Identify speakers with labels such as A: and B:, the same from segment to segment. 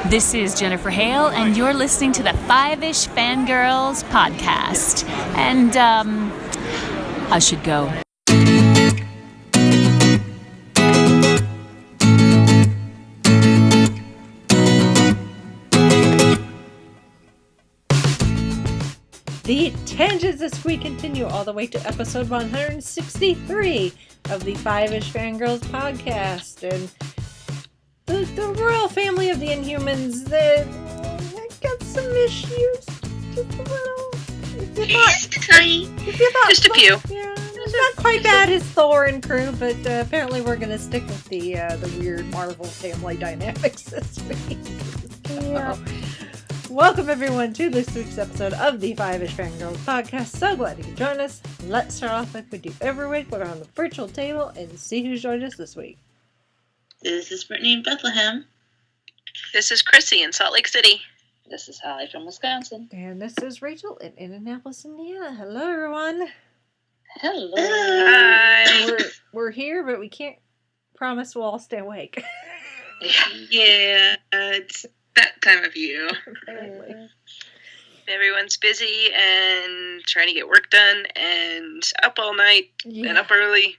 A: This is Jennifer Hale, and you're listening to the Five-ish Fangirls podcast. And, I should go.
B: The tangents this week continue all the way to episode 163 of the Five-ish Fangirls podcast. And the royal family of the Inhumans, they got some issues. Just a little.
C: Just a few.
B: Yeah, it's not quite bad as Thor and crew, but apparently we're going to stick with the weird Marvel family dynamics this week. So, welcome everyone to this week's episode of the Five-ish Fangirls podcast. So glad you could join us. Let's start off like we do every week. We're on the virtual table and see who's joined us this week.
D: This is Brittany in Bethlehem.
C: This is Chrissy in Salt Lake City.
D: This is Holly from Wisconsin.
B: And this is Rachel in Indianapolis, Indiana. Hello everyone.
D: Hello.
C: Hi.
B: We're here, but we can't promise we'll all stay awake.
C: Yeah, it's that time of year.
B: Apparently.
C: Everyone's busy and trying to get work done and up all night and up early.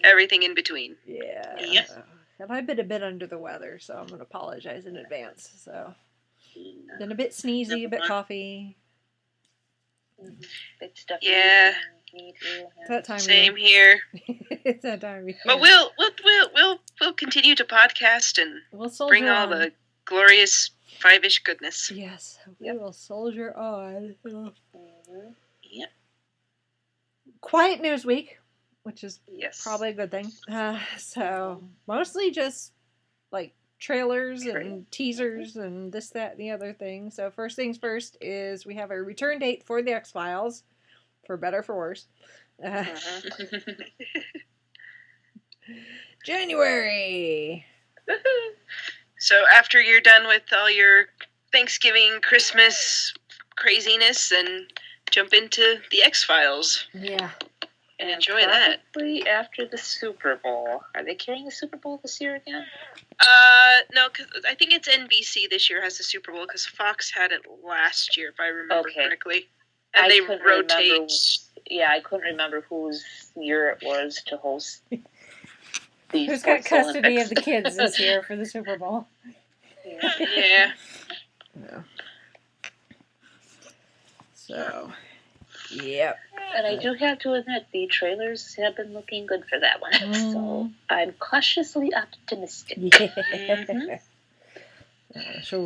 C: Everything in between.
B: Yeah.
D: Yep.
B: And I've been a bit under the weather, so I'm going to apologize in advance. So, been a bit sneezy, a bit coughy.
D: Big stuff.
C: Yeah.
B: It's that time
C: Same
B: of year.
C: here.
B: It's that time of year.
C: But we'll continue to podcast and
B: We'll soldier
C: bring all
B: on.
C: the glorious Five-ish goodness.
B: Yes, we will soldier on.
D: Yep.
B: Quiet news week, which is
C: Yes.
B: probably a good thing. So, mostly just, like, trailers and teasers and this, that, and the other thing. So, first things first is we have a return date for the X-Files, for better or for worse. January!
C: So after you're done with all your Thanksgiving, Christmas craziness, and jump into the X-Files
B: Yeah.
C: and enjoy that.
D: Probably after the Super Bowl. Are they carrying the Super Bowl this year again?
C: No, cause I think it's NBC this year has the Super Bowl, because Fox had it last year, if I remember correctly. And
D: I
C: they
D: couldn't
C: rotate.
D: remember- Yeah, I couldn't remember whose year it was to host the
B: Who's got
D: Sports
B: custody
D: Olympics.
B: of the kids this year for the Super Bowl?
C: Yeah.
B: Yeah. So, yep.
D: And I do have to admit, the trailers have been looking good for that one. So I'm cautiously optimistic.
B: Yeah. So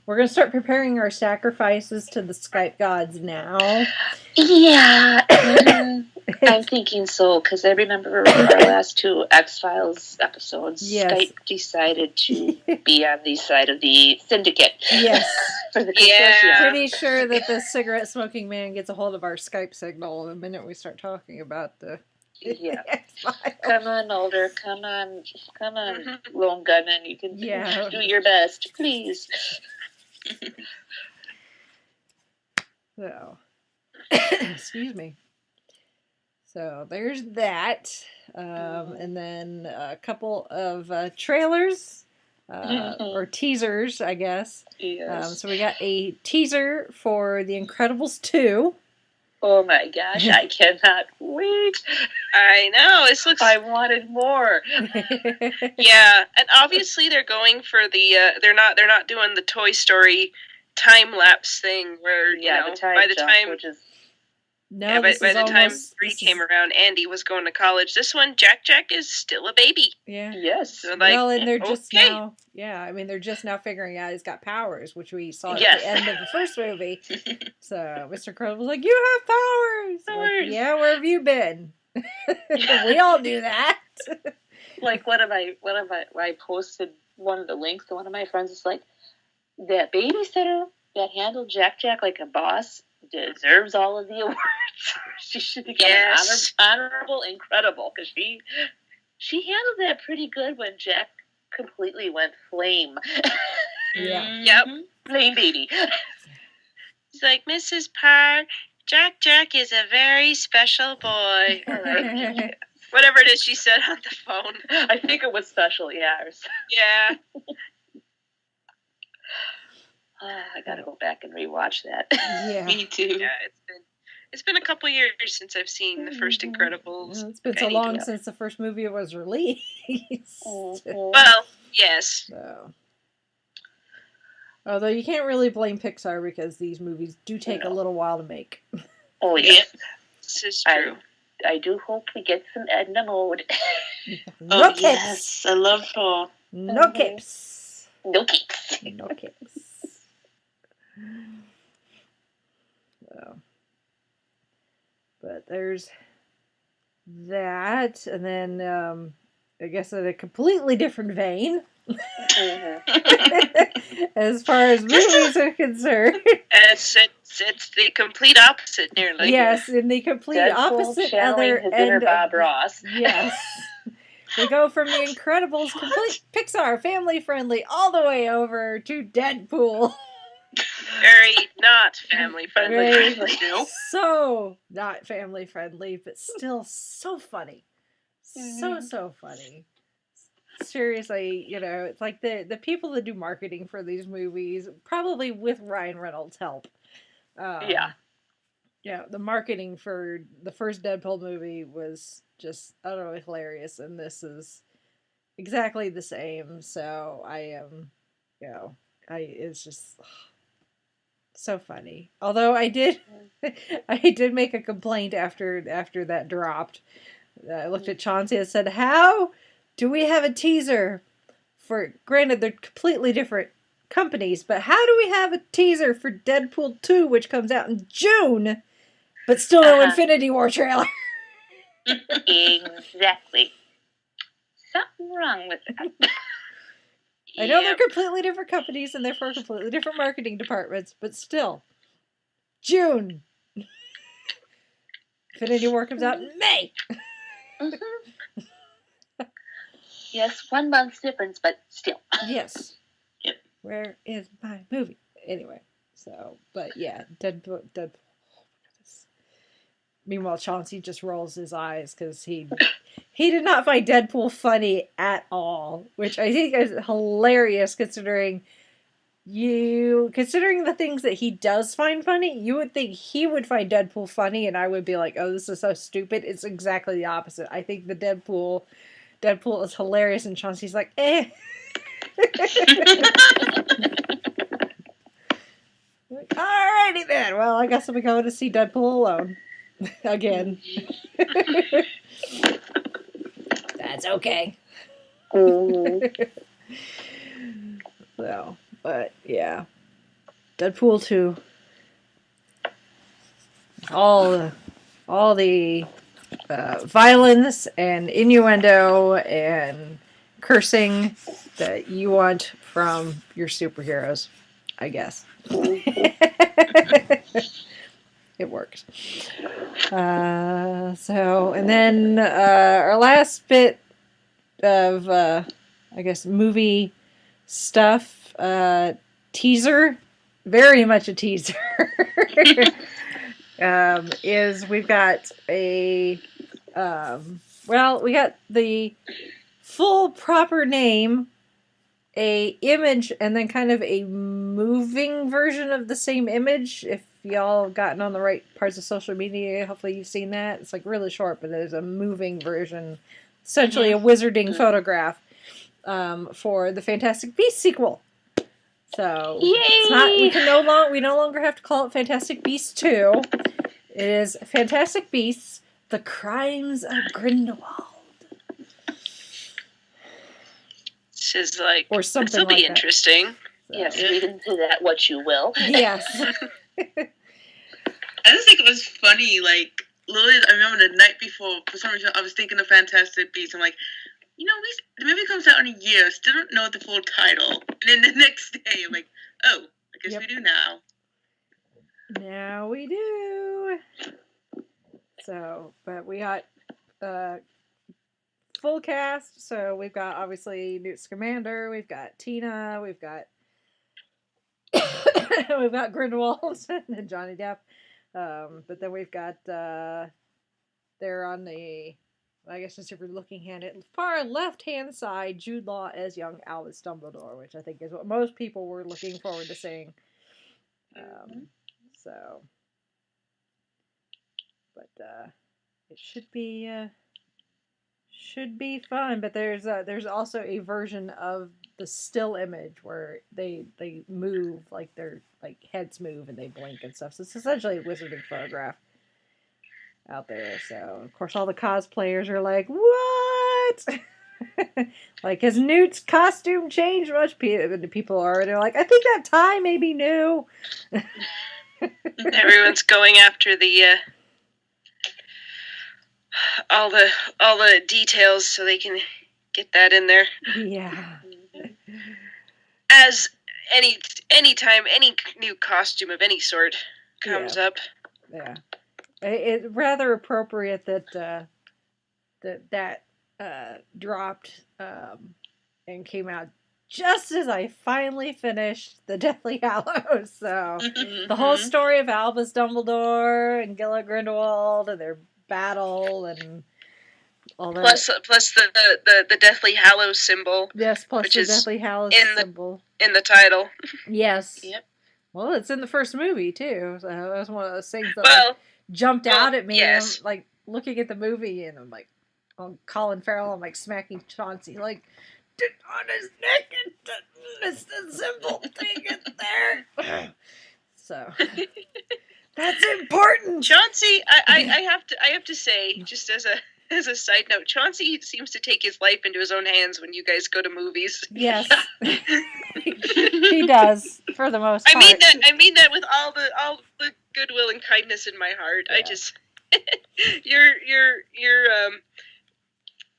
B: we're going to start preparing our sacrifices to the Skype gods now.
D: Yeah, I'm thinking so, because I remember our last two X-Files episodes,
B: Yes.
D: Skype decided to be on the side of the syndicate.
B: Yes.
D: For the
C: Yeah.
D: consortium.
B: Pretty sure that the cigarette smoking man gets a hold of our Skype signal the minute we start talking about the
D: Yeah.
B: X-Files.
D: Come on, Mulder. Come on, lone gunman. You can
B: Yeah.
D: do your best, please.
B: So, excuse me. So there's that, and then a couple of trailers or teasers, I guess.
D: Yes.
B: So we got a teaser for The Incredibles 2.
D: Oh my gosh, I cannot wait.
C: I know, this looks...
D: I wanted more.
C: Yeah, and obviously they're going for the, they're not doing the Toy Story time-lapse thing where, you know,
D: the time
C: by the
D: jump,
C: time...
D: which is
B: No,
C: Yeah,
B: this
C: by
B: is
C: the time
B: almost,
C: 3
B: this is-
C: came around, Andy was going to college. This one, Jack is still a baby.
B: Yeah.
D: yes.
C: So, like,
B: Well, and they're just
C: okay.
B: now, they're just now figuring out he's got powers, which we saw at
D: Yes.
B: the end of the first movie. So Mr. Incredible was like, "You have powers." Like,
D: Powers.
B: yeah, where have you been? We all knew that.
D: Like I posted one of the links to one of my friends. It's like, that babysitter that handled Jack like a boss deserves all of the awards. She should be
C: Yes.
D: honorable incredible, because she handled that pretty good when Jack completely went flame.
B: Yeah.
C: Yep.
D: Flame baby.
C: He's like, Mrs. Parr, Jack is a very special boy. Whatever it is she said on the phone.
D: I think it was special, yeah.
C: Yeah.
D: I gotta go back and rewatch that.
B: Yeah.
E: Me too.
C: Yeah, it's been a couple years since I've seen the first Incredibles.
B: Well, it's been
C: I
B: so
C: need
B: long
C: to-
B: since the first movie was released.
C: Well, yes.
B: So. Although you can't really blame Pixar because these movies do take a little while to make.
D: Oh, yeah.
C: Yep. This is true.
D: I do hope we get some Edna Mode.
B: No
E: Oh,
B: capes.
E: yes. I love her.
B: No capes.
D: No cakes.
B: No capes. So. But there's that, and then I guess in a completely different vein, as far as movies are concerned.
C: It's the complete opposite, nearly.
B: Yes, in the complete
D: Deadpool
B: opposite
D: channeling
B: other
D: his
B: end
D: inner
B: of-
D: Bob Ross.
B: Yes. We go from the Incredibles, complete Pixar, family-friendly, all the way over to Deadpool.
C: Very not family friendly.
B: Very,
C: Nope.
B: so not family-friendly, but still so funny. So funny. Seriously, it's like the people that do marketing for these movies, probably with Ryan Reynolds' help.
D: Yeah.
B: Yeah, the marketing for the first Deadpool movie was just utterly hilarious, and this is exactly the same. So I am, it's just so funny. Although I did make a complaint after that dropped. I looked at Chauncey and said, "How do we have a teaser for? Granted, they're completely different companies, but how do we have a teaser for Deadpool 2, which comes out in June, but still no Infinity War trailer?"
D: Exactly. Something wrong with that.
B: I know they're
C: Yep.
B: completely different companies and therefore completely different marketing departments, but still, June. Infinity War comes out in May.
D: Yes, 1 month's difference, but still.
B: Yes.
E: Yep.
B: Where is my movie? Anyway, so, but yeah, Deadpool. Meanwhile, Chauncey just rolls his eyes because he did not find Deadpool funny at all, which I think is hilarious considering the things that he does find funny. You would think he would find Deadpool funny, and I would be like, "Oh, this is so stupid." It's exactly the opposite. I think the Deadpool is hilarious, and Chauncey's like, "Eh." Alrighty then. Well, I guess I'm going to see Deadpool alone again. That's okay. So, but yeah, Deadpool 2. All the violence and innuendo and cursing that you want from your superheroes, I guess. It works. So, and then our last bit of, I guess, movie stuff, teaser, very much a teaser, is we've got we got the full proper name, a image, and then kind of a moving version of the same image. If y'all have gotten on the right parts of social media, hopefully you've seen that. It's like really short, but there's a moving version, essentially a wizarding photograph for the Fantastic Beasts sequel. So it's not, we no longer have to call it Fantastic Beasts 2. It is Fantastic Beasts: The Crimes of Grindelwald.
C: This is like,
B: Or something
C: this will be
B: like that.
C: interesting.
B: So,
D: Yes, read into that what you will.
B: Yes.
E: I just think it was funny, like, literally, I remember the night before, for some reason, I was thinking of Fantastic Beasts. I'm like, the movie comes out in a year, still don't know the full title. And then the next day, I'm like, oh, I guess
B: Yep.
E: we do now.
B: Now we do. So, but we got full cast. So we've got obviously Newt Scamander, we've got Tina, we've got we've got Grindelwald and Johnny Depp. But then we've got there on the, I guess just if you're looking at it, far left hand side, Jude Law as young Albus Dumbledore, which I think is what most people were looking forward to seeing. So, but it should be fun. But there's also a version of the still image where they move, like their like heads move and they blink and stuff. So it's essentially a wizarding photograph out there. So of course all the cosplayers are like, what? Like, has Newt's costume changed much? People are, they're like, I think that tie may be new.
C: Everyone's going after the all the details so they can get that in there.
B: Yeah.
C: As any time any new costume of any sort comes up.
B: Yeah. It's rather appropriate that that dropped and came out just as I finally finished the Deathly Hallows. So the whole story of Albus Dumbledore and Gellert Grindelwald and their battle and all that.
C: Plus the Deathly Hallows symbol.
B: Yes, plus
C: which
B: the
C: is
B: Deathly Hallows symbol.
C: In the title.
B: Yes.
C: Yep.
B: Well, it's in the first movie, too. So that was one of those things that jumped out at me.
C: Yes.
B: I'm, like, looking at the movie, and I'm like, Colin Farrell, I'm like smacking Chauncey, like, on his neck, and it's the symbol thing in there. So, that's important.
C: Chauncey, I have to say, just as a side note, Chauncey seems to take his life into his own hands when you guys go to movies.
B: Yes, he does for the most part.
C: I mean that with all the goodwill and kindness in my heart. Yeah. I just your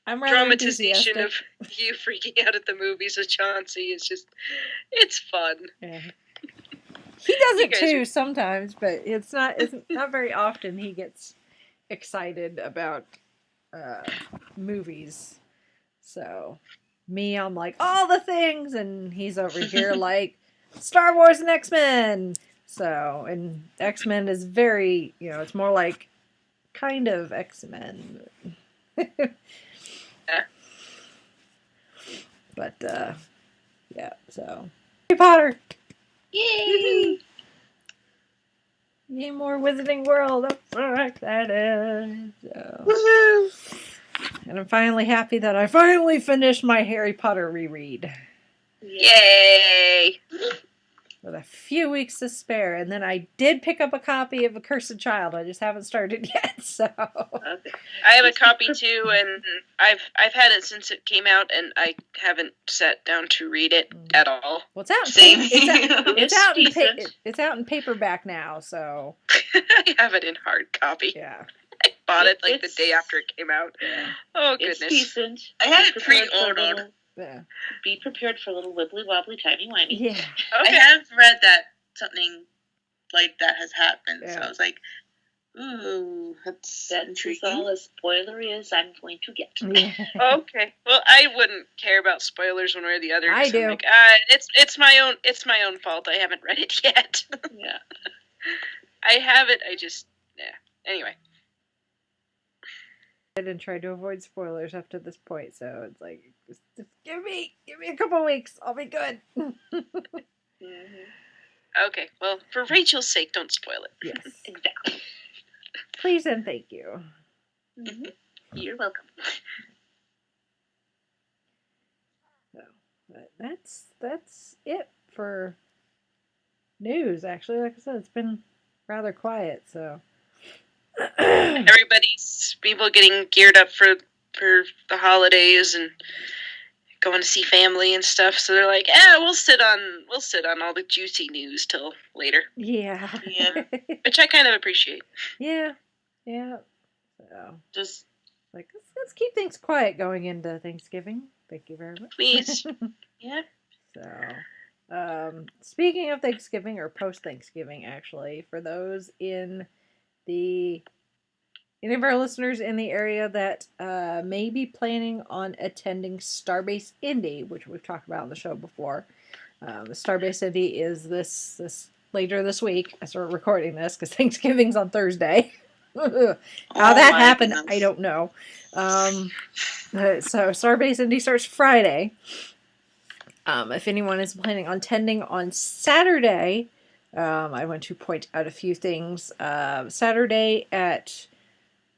C: dramatization of you freaking out at the movies with Chauncey is just, it's fun.
B: Yeah. He does it too sometimes, but it's not very often he gets excited about movies. So me, I'm like, all the things, and he's over here like Star Wars and X-Men. So, and X-Men is very, it's more like kind of X-Men. But yeah, so Harry Potter.
C: Yay!
B: Yay, more Wizarding World. I'm so excited. So. And I'm finally happy that I finally finished my Harry Potter reread.
C: Yay!
B: With a few weeks to spare. And then I did pick up a copy of A Cursed Child. I just haven't started yet, so.
C: Okay. I have a copy too, and I've had it since it came out, and I haven't sat down to read it at all.
B: Well, it's out. It's out in paperback now, so.
C: I have it in hard copy.
B: Yeah.
C: I bought it like the day after it came out. Yeah. Oh goodness.
D: It's decent.
E: I had it pre-ordered.
B: Yeah.
D: Be prepared for a little wibbly wobbly, timey wimey.
B: Yeah.
C: Okay.
E: I have read that something like that has happened, so I was like, ooh, that's intriguing.
D: All as spoilery as I'm going to get.
B: Yeah.
C: Okay. Well, I wouldn't care about spoilers one way or the other.
B: I do.
C: I'm like, it's my own fault. I haven't read it yet.
D: Yeah.
C: I have it. I just Anyway.
B: I didn't try to avoid spoilers up to this point, so it's like, just give me a couple weeks, I'll be good.
C: Okay, well, for Rachel's sake, don't spoil it.
B: Yes,
D: Exactly.
B: please and thank you.
D: Mm-hmm. You're welcome.
B: So, but that's it for news. Actually, like I said, it's been rather quiet. So.
C: Everybody's people getting geared up for the holidays and going to see family and stuff. So they're like, we'll sit on all the juicy news till later.
B: Yeah.
E: Yeah.
C: Which I kind of appreciate.
B: Yeah. Yeah. So
E: Just
B: like let's keep things quiet going into Thanksgiving. Thank you very much.
C: Please.
E: yeah.
B: So, speaking of Thanksgiving or post-Thanksgiving, actually, for those any of our listeners in the area that may be planning on attending Starbase Indy, which we've talked about on the show before. Starbase Indy is this later this week. I started recording this because Thanksgiving's on Thursday. How that happened, goodness. I don't know. So Starbase Indy starts Friday. If anyone is planning on attending on Saturday, I want to point out a few things. Saturday at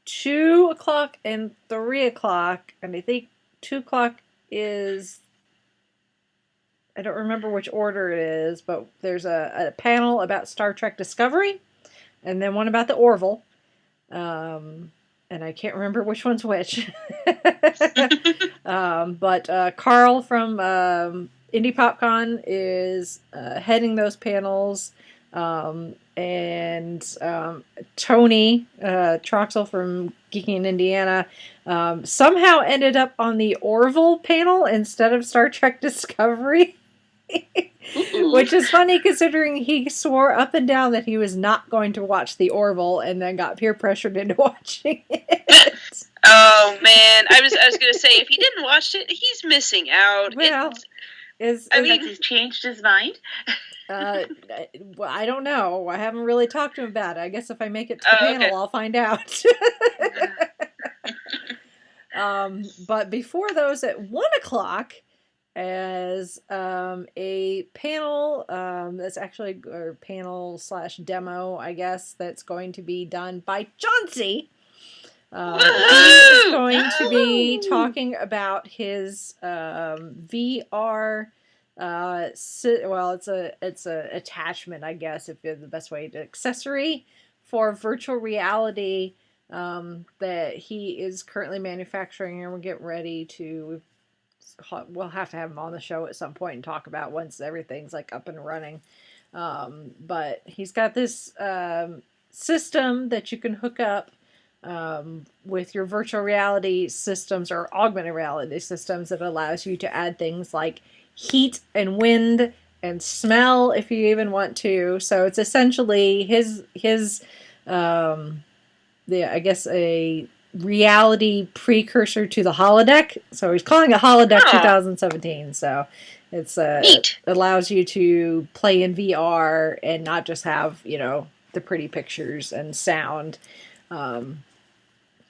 B: 2 o'clock and 3 o'clock, and I think 2 o'clock is, I don't remember which order it is, but there's a panel about Star Trek Discovery, and then one about the Orville. And I can't remember which one's which. But Carl from Indie PopCon is heading those panels. And Tony Troxel from Geeking in Indiana somehow ended up on the Orville panel instead of Star Trek Discovery. Which is funny considering he swore up and down that he was not going to watch the Orville and then got peer pressured into watching it.
C: Oh man, I was gonna say, if he didn't watch it, he's missing out.
B: Well,
D: he's changed his mind.
B: Well, I don't know. I haven't really talked to him about it. I guess if I make it to the panel, okay, I'll find out. But before those at 1 o'clock, as a panel that's actually a panel / demo, I guess, that's going to be done by Chauncey. He's going to be talking about his VR. Well, it's a attachment, I guess, if you're the best way to accessory for virtual reality that he is currently manufacturing, and we're getting ready to. We'll have to have him on the show at some point and talk about once everything's like up and running. But he's got this system that you can hook up with your virtual reality systems or augmented reality systems that allows you to add things like heat and wind and smell if you even want to. So it's essentially his I guess a reality precursor to the holodeck. So he's calling it Holodeck 2017. So it's it allows you to play in VR and not just have, the pretty pictures and sound.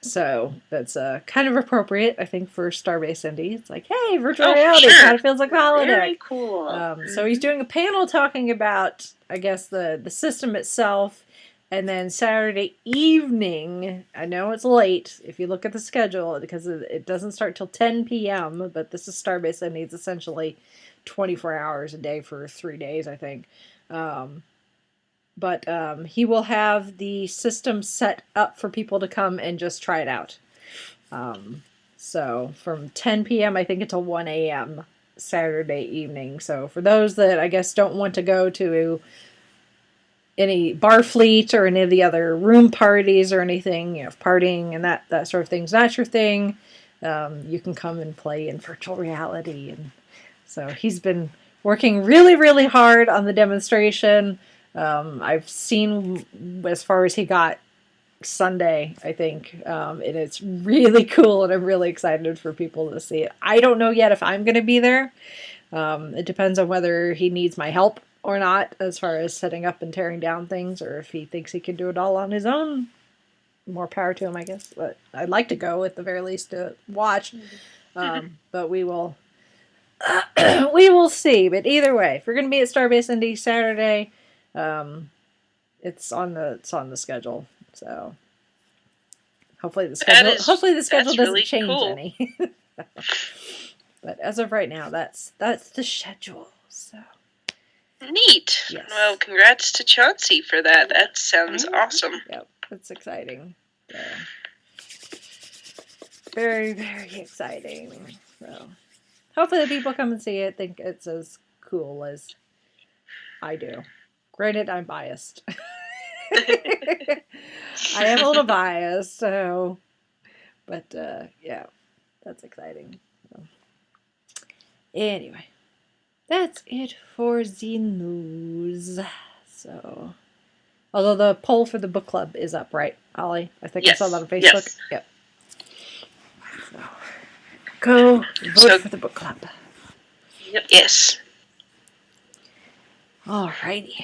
B: So that's kind of appropriate, I think, for Starbase Indy. It's like, hey, virtual reality kind of feels like a holodeck.
D: Very cool.
B: So he's doing a panel talking about, I guess, the system itself. And then Saturday evening, I know it's late if you look at the schedule because it doesn't start till 10 p.m., but this is Starbase Indy. It's essentially 24 hours a day for 3 days, I think. But he will have the system set up for people to come and just try it out. So from 10 p.m., I think, until 1 a.m. Saturday evening. So for those that, I guess, don't want to go to any bar fleet or any of the other room parties or anything, if partying and that sort of thing's not your thing, you can come and play in virtual reality. And so he's been working really, really hard on the demonstration. I've seen as far as he got Sunday, I think, and it's really cool, and I'm really excited for people to see it. I don't know yet if I'm going to be there. It depends on whether he needs my help or not, as far as setting up and tearing down things, or if he thinks he can do it all on his own. More power to him, I guess. But I'd like to go at the very least to watch. But we will we will see. But either way, if you're going to be at Starbase Indy Saturday, it's on the schedule. So hopefully the schedule doesn't
C: really
B: change
C: cool.
B: any. But as of right now, that's the schedule. So.
C: Neat.
B: Yes.
C: Well, congrats to Chauncey for that. That sounds awesome.
B: Yep, it's exciting. So, very, very exciting. So, hopefully the people come and see it think it's as cool as I do. Granted, I'm biased. I am a little biased, so... But, yeah, that's exciting. So. Anyway. That's it for the news. So, although the poll for the book club is up, right, Ollie? I think I saw that on Facebook.
C: Yes.
B: Yep. So, go vote for the book club.
C: Yes.
B: Alrighty.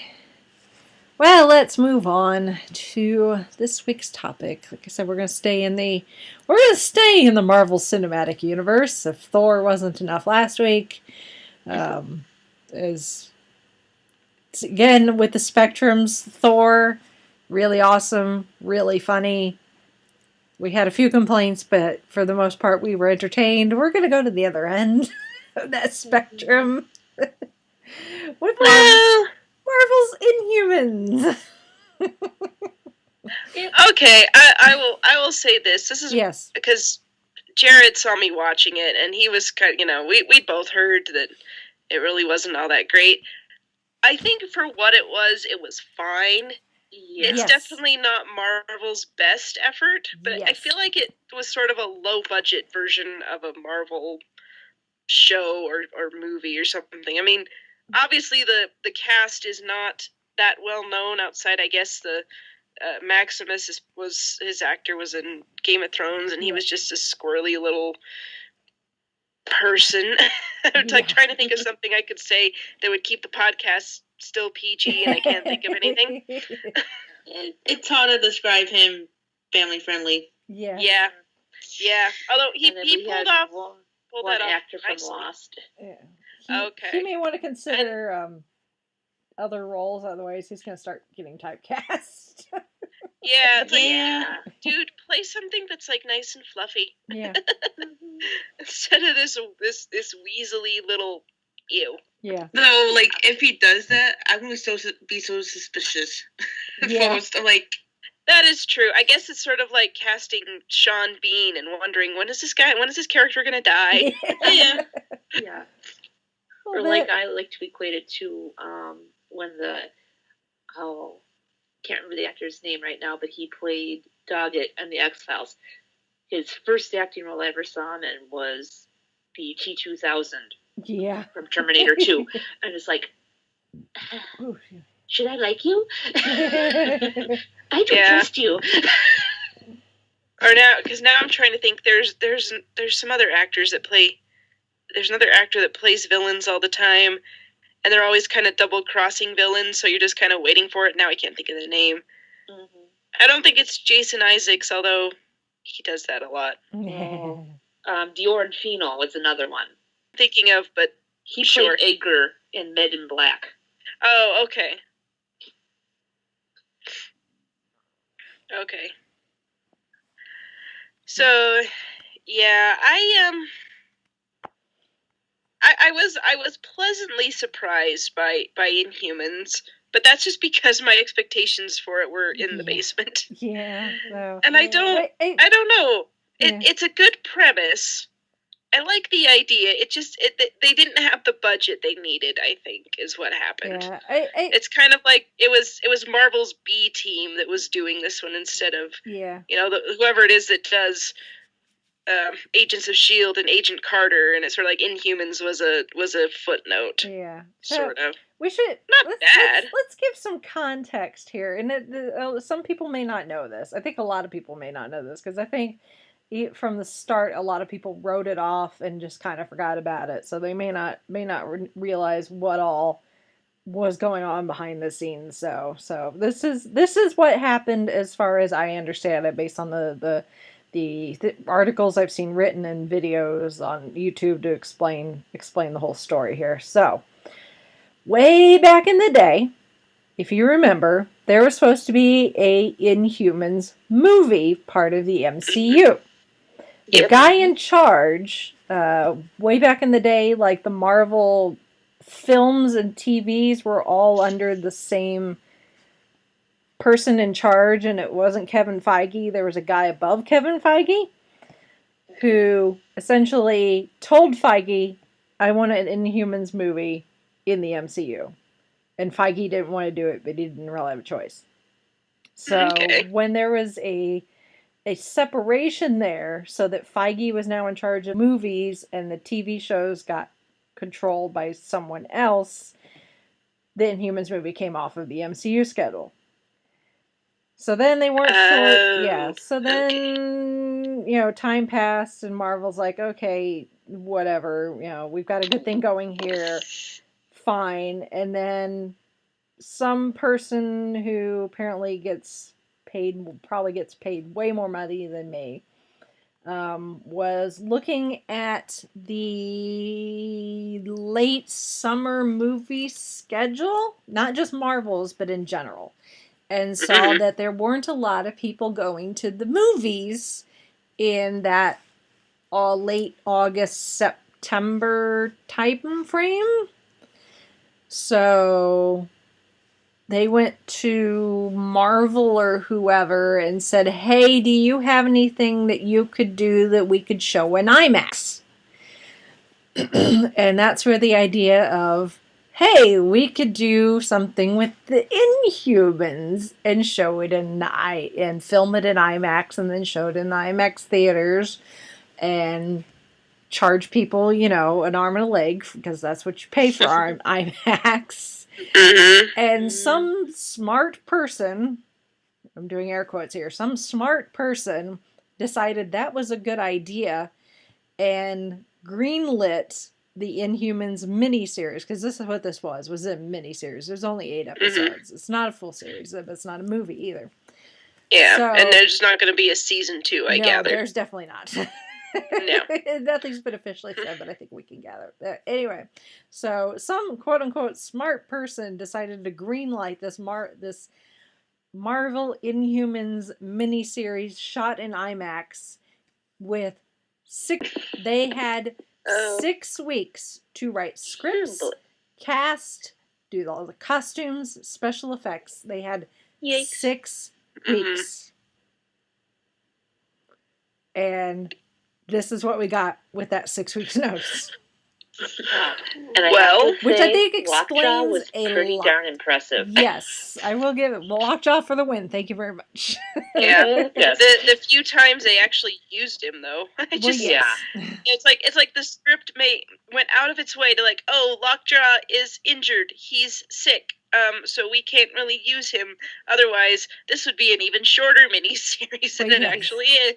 B: Well, let's move on to this week's topic. Like I said, we're going to stay in the Marvel Cinematic Universe. If Thor wasn't enough last week. As again, with the Spectrum's Thor, really awesome, really funny. We had a few complaints, but for the most part, we were entertained. We're going to go to the other end of that spectrum. What about Marvel's Inhumans?
C: Okay, I will say this. This is
B: Yes.
C: because Jared saw me watching it, and he was kind. We both heard that it really wasn't all that great. I think for what it was fine.
D: Yes.
C: It's definitely not Marvel's best effort, but I feel like it was sort of a low budget version of a Marvel show or movie or something. I mean, obviously the cast is not that well known outside, I guess, the Maximus his actor was in Game of Thrones, and he was just a squirrely little person. I'm like trying to think of something I could say that would keep the podcast still PG, and I can't think of anything.
E: It's hard to describe him family friendly.
B: Yeah.
C: Although he pulled that
D: one
C: off
D: actor from
C: nicely.
D: Lost.
B: Yeah. He may want to consider other roles, otherwise he's going to start getting typecast.
C: Yeah, it's like, dude, play something that's like nice and fluffy.
B: Yeah.
C: Instead of this weaselly little ew.
B: Yeah.
E: No, like if he does that, I'm gonna be so suspicious.
B: Yeah.
E: Like
C: that is true. I guess it's sort of like casting Sean Bean and wondering when is this character gonna die?
B: Yeah.
D: Yeah.
B: Well,
D: Or like I like to equate it to when can't remember the actor's name right now, but he played Doggett on the X-Files. His first acting role I ever saw him in was the T-2000 from Terminator 2. And it's like, should I like you? I don't trust you.
C: Or now I'm trying to think. There's some other actors that play. There's another actor that plays villains all the time, and they're always kind of double-crossing villains, so you're just kind of waiting for it. Now I can't think of the name.
D: Mm-hmm.
C: I don't think it's Jason Isaacs, although he does that a lot.
D: Dior Fino was another one.
C: Thinking of, but
D: he played Edgar in Men in Black.
C: Oh, okay. Okay. So, yeah, I was pleasantly surprised by Inhumans, but that's just because my expectations for it were in the basement.
B: Yeah. No.
C: And I don't know. It's a good premise. I like the idea. They didn't have the budget they needed, I think, is what happened.
B: Yeah.
C: It's kind of like it was Marvel's B team that was doing this one instead of whoever it is that does Agents of S.H.I.E.L.D. and Agent Carter, and it's sort of like Inhumans was a footnote.
B: Yeah.
C: Sort of.
B: We should let's give some context here, and some people may not know this. I think a lot of people may not know this because I think from the start a lot of people wrote it off and just kind of forgot about it, so they may not realize what all was going on behind the scenes. So this is what happened as far as I understand it, based on the articles I've seen written and videos on YouTube to explain the whole story here. So, way back in the day, if you remember, there was supposed to be a Inhumans movie, part of the MCU. The guy in charge, way back in the day, like the Marvel films and TVs were all under the same person in charge, and it wasn't Kevin Feige. There was a guy above Kevin Feige who essentially told Feige, I want an Inhumans movie in the MCU. And Feige didn't want to do it, but he didn't really have a choice. So when there was a separation there, so that Feige was now in charge of movies and the TV shows got controlled by someone else, the Inhumans movie came off of the MCU schedule. So then they weren't sure. Yeah. So then, time passed and Marvel's like, okay, whatever. We've got a good thing going here. Fine. And then some person who apparently probably gets paid way more money than me, was looking at the late summer movie schedule, not just Marvel's, but in general, and saw that there weren't a lot of people going to the movies in that late August, September time frame. So they went to Marvel or whoever and said, hey, do you have anything that you could do that we could show in IMAX? And that's where the idea of, hey, we could do something with the Inhumans and show it and film it in IMAX and then show it in the IMAX theaters and charge people, an arm and a leg, because that's what you pay for IMAX. And some smart person, I'm doing air quotes here, some smart person decided that was a good idea and greenlit the Inhumans miniseries, because this is what this was a miniseries. There's only 8 episodes. It's not a full series, but it's not a movie either.
C: Yeah, so, and there's not going to be a season 2, I gather.
B: No, there's definitely not. No. Nothing's been officially said, but I think we can gather. Anyway, so some quote-unquote smart person decided to greenlight this Marvel Inhumans miniseries shot in IMAX with 6... They had 6 weeks to write scripts, cast, do all the costumes, special effects. They had 6 weeks. And this is what we got with that 6 weeks notice.
D: Which I think explains was pretty darn impressive.
B: Yes, I will give it Lockjaw for the win. Thank you very much.
C: Yeah, yes. The few times they actually used him, though, it's like the script went out of its way to Lockjaw is injured, he's sick, so we can't really use him. Otherwise, this would be an even shorter miniseries than it actually is.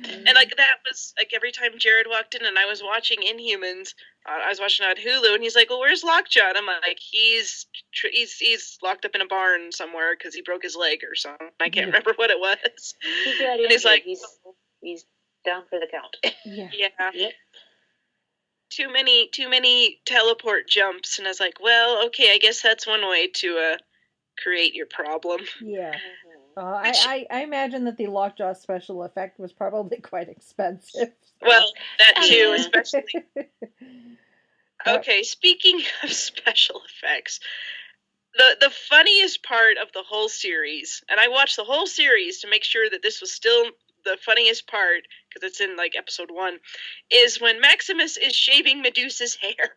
C: And that was every time Jared walked in and I was watching Inhumans, I was watching on Hulu, and he's like, "Well, where's Lockjaw?" And I'm like, "He's locked up in a barn somewhere because he broke his leg or something. I can't remember what it was."
D: And he's like, "He's down for the count."
B: Yeah.
C: Yep. Too many teleport jumps, and I was like, "Well, okay, I guess that's one way to create your problem."
B: Yeah. I imagine that the Lockjaw special effect was probably quite expensive.
C: Well, that too, especially. Okay, speaking of special effects, the funniest part of the whole series, and I watched the whole series to make sure that this was still the funniest part, because it's in episode 1, is when Maximus is shaving Medusa's hair.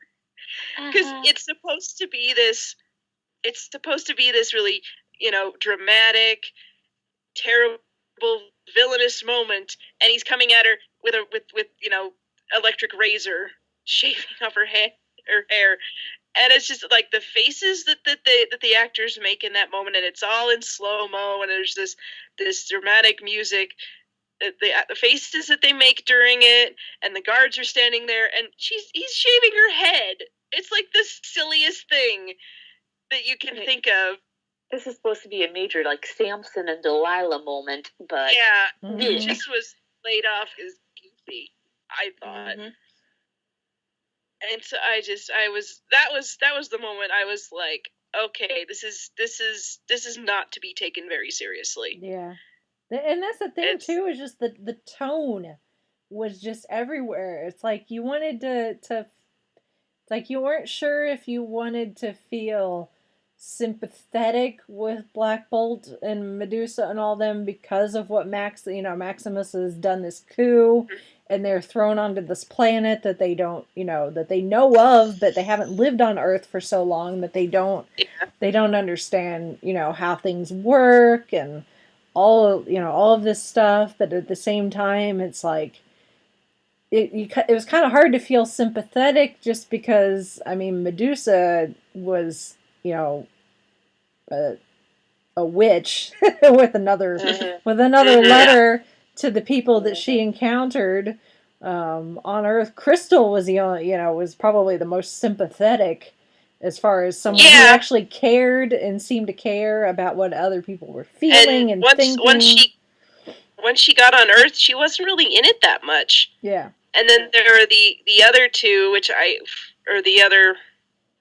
C: Because it's supposed to be this really, dramatic, terrible, villainous moment, and he's coming at her with electric razor, shaving off her hair, and it's just the faces that the actors make in that moment, and it's all in slow-mo, and there's this dramatic music, the faces that they make during it, and the guards are standing there, and he's shaving her head. It's the silliest thing that you can think of.
D: This is supposed to be a major Samson and Delilah moment, but
C: it just was laid off as goofy, I thought. And so that was the moment I was like, okay, this is not to be taken very seriously.
B: Yeah. And that's the thing too, is just the tone was just everywhere. It's you wanted to you weren't sure if you wanted to feel sympathetic with Black Bolt and Medusa and all them because of what Maximus has done this coup, and they're thrown onto this planet that they don't, that they know of, but they haven't lived on Earth for so long that they don't understand, how things work and all of this stuff. But at the same time, it's it was kind of hard to feel sympathetic just because, Medusa was, a witch with another letter to the people that she encountered on Earth. Crystal was was probably the most sympathetic as far as someone who actually cared and seemed to care about what other people were feeling and thinking.
C: when she got on Earth, she wasn't really in it that much.
B: Yeah.
C: And then there are the other two,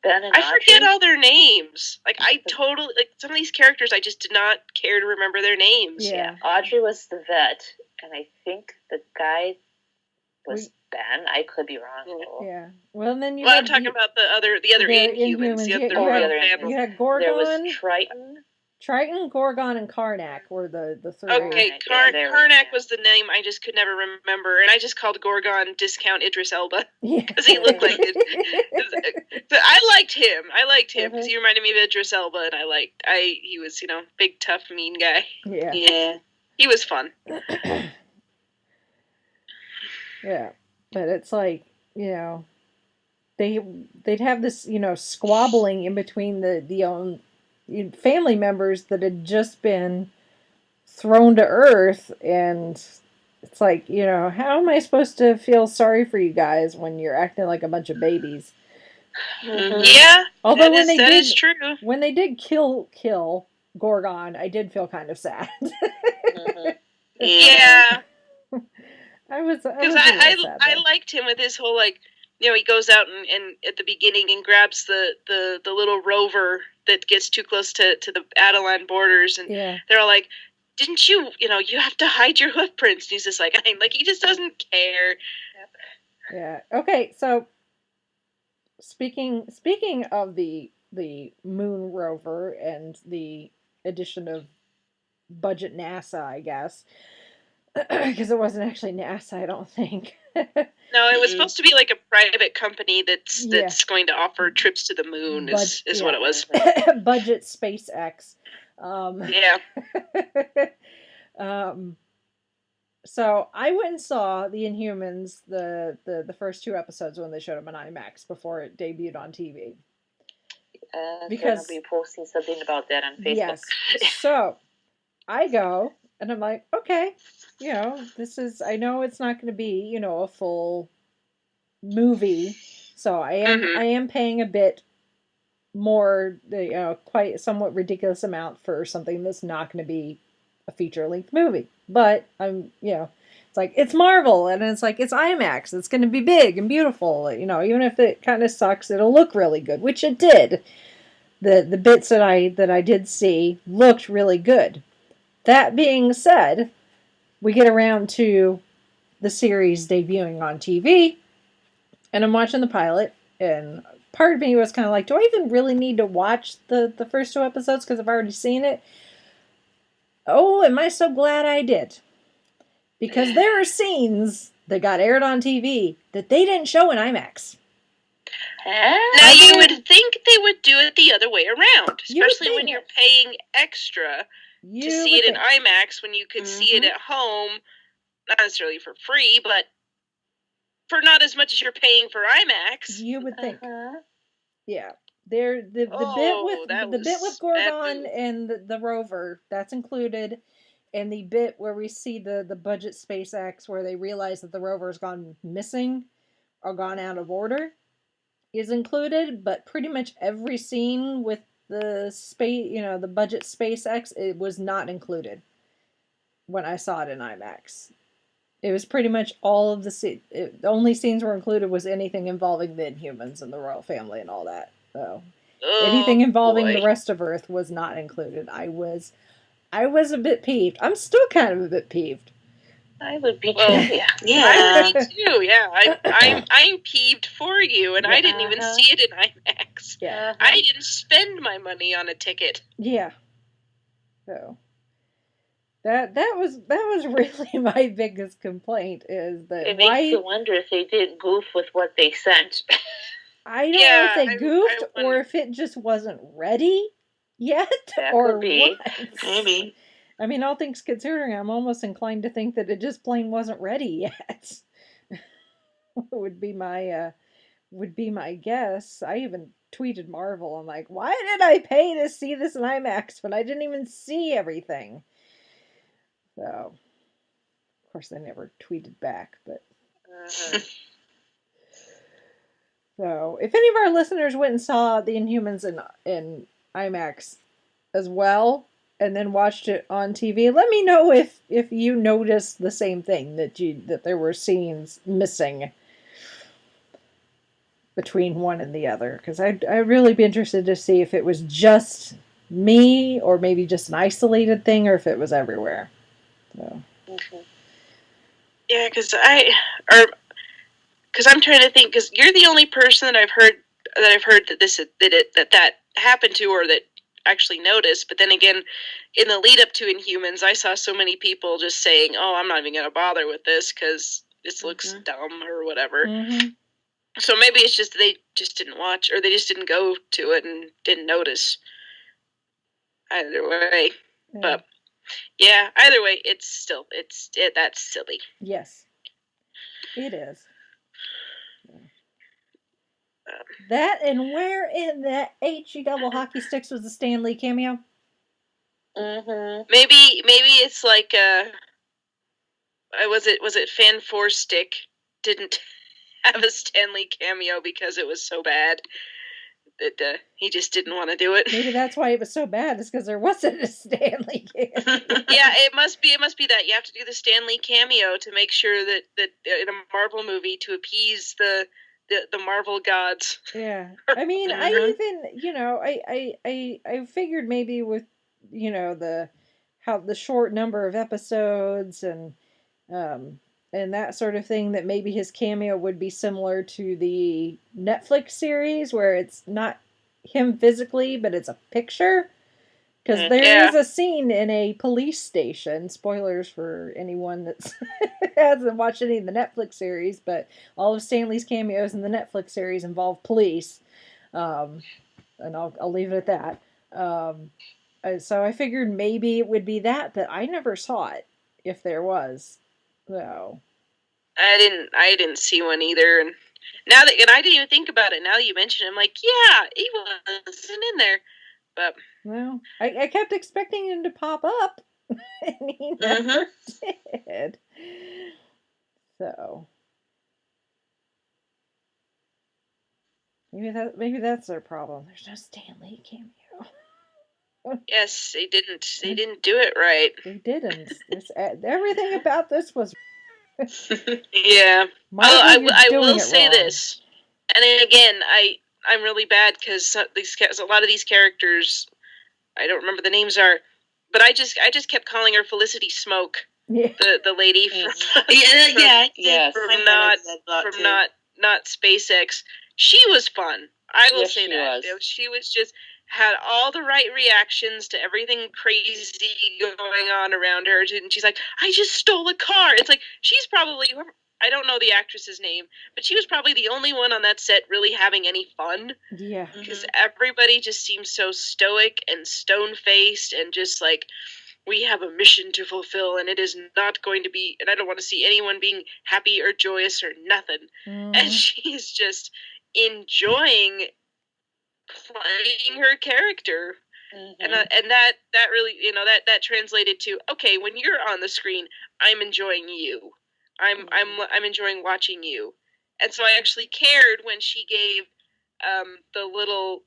D: Ben and
C: I forget
D: Audrey?
C: all their names. Like, some of these characters, I just did not care to remember their names.
B: Yeah.
D: Audrey was the vet, and I think the guy was Ben. I could be wrong.
B: Yeah. Well, and then
C: I'm talking about the other Inhumans.
B: You had Gorgon.
D: There was
B: Triton, Gorgon, and Karnak were the three.
C: Okay, Karnak was the name I just could never remember, and I just called Gorgon Discount Idris Elba because he looked like it. But I liked him because he reminded me of Idris Elba, and he was big, tough, mean guy.
B: Yeah,
C: he was fun.
B: Yeah, but it's like they'd have this squabbling in between the own family members that had just been thrown to Earth, and it's like, how am I supposed to feel sorry for you guys when you're acting like a bunch of babies?
C: Yeah,
B: although
C: that is true.
B: When they did kill Gorgon, I did feel kind of sad.
C: Yeah,
B: I was
C: because I liked him with his whole he goes out and at the beginning and grabs the little rover that gets too close to the Adelan borders, and they're all like, didn't you have to hide your hoof prints? And he's just like, he just doesn't care.
B: Yeah. Okay. So speaking of the moon rover and the addition of budget NASA, I guess, because it wasn't actually NASA, I don't think.
C: No, it was supposed to be like a private company that's going to offer trips to the moon. Is what it was.
B: Budget SpaceX. So I went and saw the Inhumans, the first two episodes when they showed them on IMAX before it debuted on TV.
D: Because I'll be posting something about that on Facebook.
B: Yes. So I go and I'm like, okay, this is. I know it's not going to be a full movie, so I am paying a bit more, quite somewhat ridiculous amount for something that's not going to be a feature-length movie. But I'm, it's like, it's Marvel, and it's like, it's IMAX. It's going to be big and beautiful. Even if it kind of sucks, it'll look really good, which it did. The bits that I did see looked really good. That being said, we get around to the series debuting on TV, and I'm watching the pilot, and part of me was kind of like, do I even really need to watch the first two episodes because I've already seen it? Oh, am I so glad I did. Because there are scenes that got aired on TV that they didn't show in IMAX.
C: Now, you would think they would do it the other way around, especially when you're paying extra to see it in IMAX when you could see it at home, not necessarily for free, but for not as much as you're paying for IMAX.
B: You would think. Yeah. The bit with Gorgon and the rover, that's included. And the bit where we see the budget SpaceX where they realize that the rover's gone missing or gone out of order is included, but pretty much every scene with the the budget SpaceX, it was not included when I saw it in IMAX. It was pretty much all of the only scenes were included was anything involving the Inhumans and the royal family and all that. So anything involving the rest of Earth was not included. I was a bit peeved. I'm still kind of a bit peeved.
D: I would be too.
C: I would be too. Yeah, I'm peeved for you, and I didn't even see it in IMAX.
B: Yeah,
C: I didn't spend my money on a ticket.
B: Yeah. So that was really my biggest complaint is that
D: it makes you wonder if they did goof with what they sent.
B: I don't know if they goofed or if it just wasn't ready yet, or what.
E: Maybe.
B: I mean, all things considering, I'm almost inclined to think that it just plain wasn't ready yet. would be my guess. I even tweeted Marvel. I'm like, why did I pay to see this in IMAX when I didn't even see everything? So, of course, I never tweeted back, but. So, if any of our listeners went and saw the Inhumans in IMAX as well, and then watched it on TV. Let me know if you noticed the same thing, that there were scenes missing between one and the other, because I'd really be interested to see if it was just me or maybe just an isolated thing, or if it was everywhere. So.
C: Yeah, because I'm trying to think, because you're the only person that I've heard that happened to, or that actually noticed. But then again, in the lead up to Inhumans, I saw so many people just saying, "Oh, I'm not even going to bother with this because this looks dumb," or whatever.
B: Mm-hmm.
C: So maybe it's just they just didn't watch, or they just didn't go to it and didn't notice. Either way, but yeah, either way, that's silly.
B: Yes, it is. That, and where in the HE double hockey sticks was the Stan Lee cameo?
D: Mm-hmm.
C: Maybe it's like was it Fan Four Stick didn't have a Stan Lee cameo because it was so bad that he just didn't want to do it.
B: Maybe that's why it was so bad. Is because there wasn't a Stan Lee cameo.
C: Yeah, it must be that you have to do the Stan Lee cameo to make sure that in a Marvel movie to appease the Marvel gods.
B: Yeah, I mean, I even I figured maybe with the short number of episodes and that sort of thing, that maybe his cameo would be similar to the Netflix series where it's not him physically, but it's a picture. Because there is a scene in a police station. Spoilers for anyone that hasn't watched any of the Netflix series, but all of Stan Lee's cameos in the Netflix series involve police. And I'll leave it at that. So I figured maybe it would be that, but I never saw it, if there was. So
C: I didn't see one either, and I didn't even think about it. Now that you mention it, I'm like, yeah, he wasn't in there. But
B: well, I kept expecting him to pop up, and he never did. So maybe that's their problem. There's no Stan Lee cameo.
C: Yes, they didn't do it right.
B: They didn't. Everything about this was.
C: Yeah. I will say this, and then again, I'm really bad because a lot of these characters, I don't remember the names are, but I just kept calling her Felicity Smoke, the lady from not SpaceX. She was fun. I will say that she was just had all the right reactions to everything crazy going on around her, and she's like, "I just stole a car." It's like she's probably, I don't know the actress's name, but she was probably the only one on that set really having any fun.
B: Yeah.
C: Because everybody just seems so stoic and stone-faced and just like, we have a mission to fulfill and it is not going to be, and I don't want to see anyone being happy or joyous or nothing. And she is just enjoying playing her character. And that really, that translated to, okay, when you're on the screen, I'm enjoying you. I'm enjoying watching you. And so I actually cared when she gave the little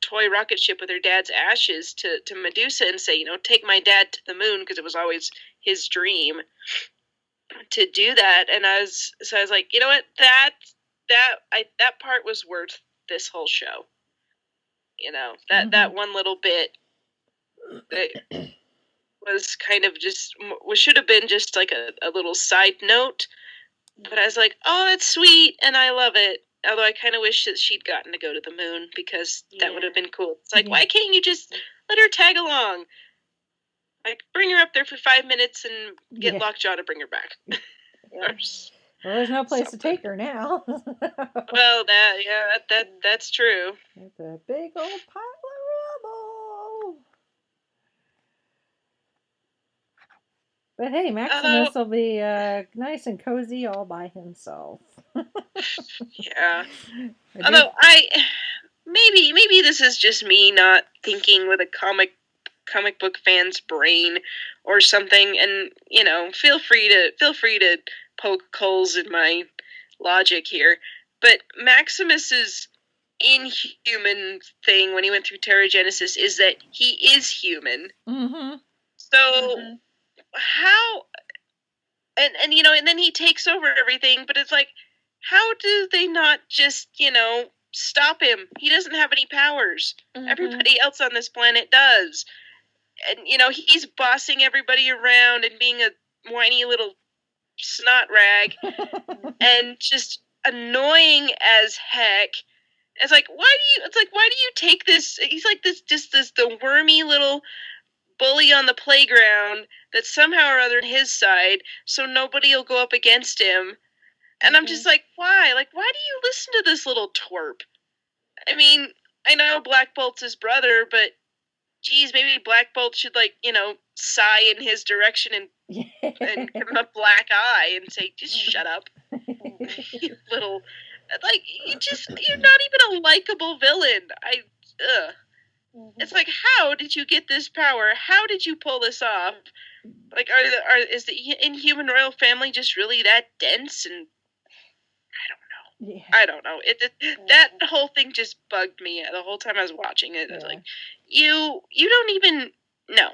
C: toy rocket ship with her dad's ashes to Medusa and say, take my dad to the moon, because it was always his dream to do that. And I was like, you know what, that part was worth this whole show. That one little bit that was kind of should have been just like a little side note, but I was like, oh, that's sweet, and I love it. Although I kind of wish that she'd gotten to go to the moon, because that would have been cool. It's like, why can't you just let her tag along? Like, bring her up there for 5 minutes and get Lockjaw to bring her back.
B: Well, there's no place to take her now.
C: Well, that's true.
B: It's a big old pile of rubble. But hey, Maximus will be nice and cozy all by himself.
C: Yeah. Although maybe this is just me not thinking with a comic book fan's brain or something, and feel free to poke holes in my logic here. But Maximus's Inhuman thing when he went through Terrigenesis is that he is human.
B: Mm-hmm.
C: So how and you know, and then he takes over everything, but it's like, how do they not just, you know, stop him? He doesn't have any powers. Everybody else on this planet does. And you know, he's bossing everybody around and being a whiny little snot rag and just annoying as heck. It's like, why do you take this? He's like the wormy little bully on the playground that's somehow or other on his side, so nobody will go up against him. And I'm just like, why? Like, why do you listen to this little twerp? I mean, I know Black Bolt's his brother, but geez, maybe Black Bolt should, like, you know, sigh in his direction and give him a black eye and say, just shut up. You little, like, you're not even a likable villain. It's like, how did you get this power? How did you pull this off? Like, is the Inhuman royal family just really that dense? And I don't know. Yeah. I don't know. That whole thing just bugged me the whole time I was watching it. I was like, you don't even know.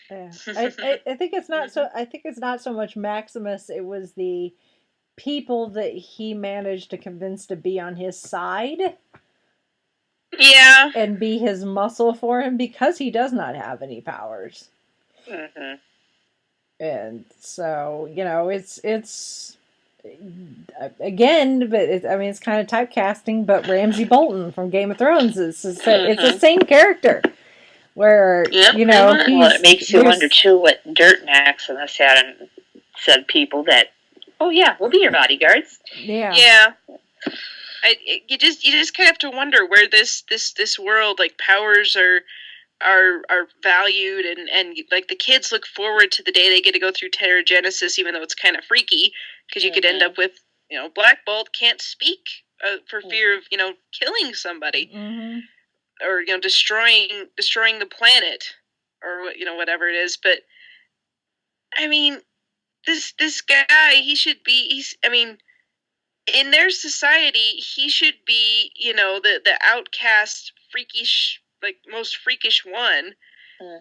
B: Yeah. I think it's not so. I think it's not so much Maximus. It was the people that he managed to convince to be on his side.
C: Yeah.
B: And be his muscle for him because he does not have any powers. And so, you know, it's again, but it's kind of typecasting, but Ramsay Bolton from Game of Thrones it's the same character. Where, you know,
D: it makes you wonder, too, what dirt Maximus had and said people that, oh, yeah, we'll be your bodyguards.
B: Yeah.
C: Yeah. You just kind of have to wonder where this world, like, powers are valued, and like the kids look forward to the day they get to go through Terrigenesis, even though it's kind of freaky because you could end up with, you know, Black Bolt can't speak for fear of, you know, killing somebody or, you know, destroying the planet or, you know, whatever it is. But I mean, this guy, in their society, he should be, you know, the outcast, freakish, like, most freakish one